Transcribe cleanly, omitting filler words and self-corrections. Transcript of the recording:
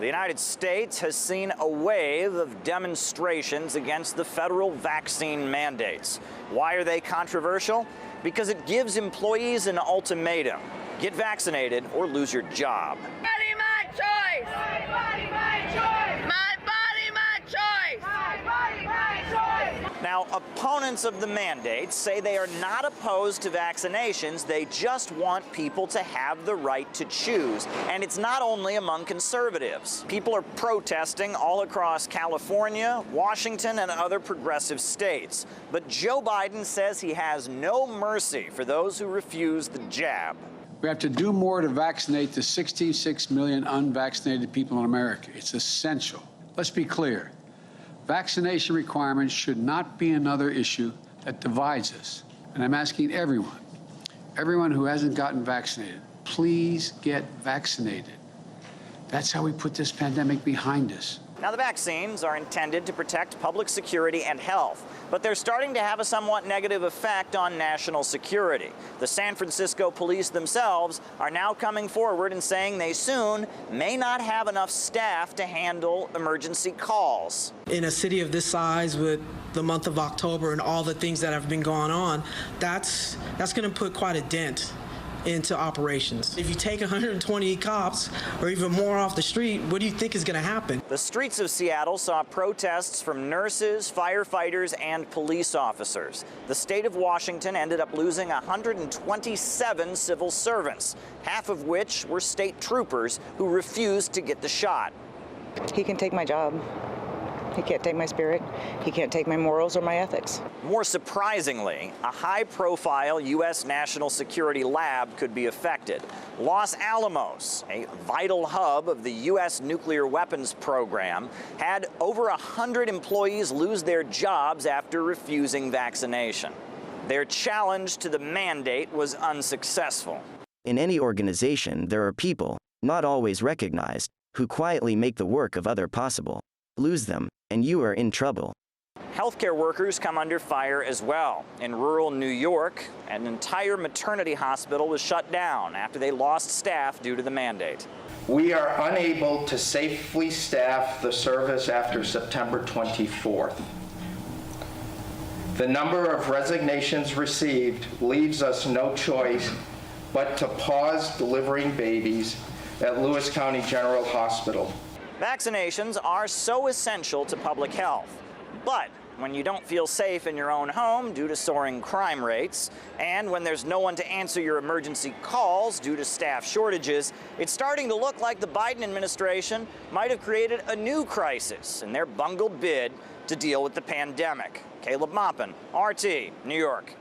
The United States has seen a wave of demonstrations against the federal vaccine mandates. Why are they controversial? Because it gives employees an ultimatum. Get vaccinated or lose your job. Body, my choice! My body, my choice! My body, my choice! My body, my choice! Now, opponents of the mandates say they are not opposed to vaccinations, they just want people to have the right to choose. And it's not only among conservatives. People are protesting all across California, Washington, and other progressive states. But Joe Biden says he has no mercy for those who refuse the jab. We have to do more to vaccinate the 66 million unvaccinated people in America. It's essential. Let's be clear. Vaccination requirements should not be another issue that divides us. And I'm asking everyone who hasn't gotten vaccinated, please get vaccinated. That's how we put this pandemic behind us. Now, the vaccines are intended to protect public security and health, but they're starting to have a somewhat negative effect on national security. The San Francisco police themselves are now coming forward and saying they soon may not have enough staff to handle emergency calls. In a city of this size with the month of October and all the things that have been going on, that's going to put quite a dent into operations. If you take 120 cops or even more off the street, what do you think is going to happen? The streets of Seattle saw protests from nurses, firefighters, and police officers. The state of Washington ended up losing 127 civil servants, half of which were state troopers who refused to get the shot. He can take my job. He can't take my spirit. He can't take my morals or my ethics. More surprisingly, a high-profile U.S. national security lab could be affected. Los Alamos, a vital hub of the U.S. nuclear weapons program, had over 100 employees lose their jobs after refusing vaccination. Their challenge to the mandate was unsuccessful. In any organization, there are people, not always recognized, who quietly make the work of others possible. Lose them, and you are in trouble. Healthcare workers come under fire as well. In rural New York, an entire maternity hospital was shut down after they lost staff due to the mandate. We are unable to safely staff the service after September 24th. The number of resignations received leaves us no choice but to pause delivering babies at Lewis County General Hospital. Vaccinations are so essential to public health, but when you don't feel safe in your own home due to soaring crime rates, and when there's no one to answer your emergency calls due to staff shortages, it's starting to look like the Biden administration might have created a new crisis in their bungled bid to deal with the pandemic. Caleb Maupin, RT, New York.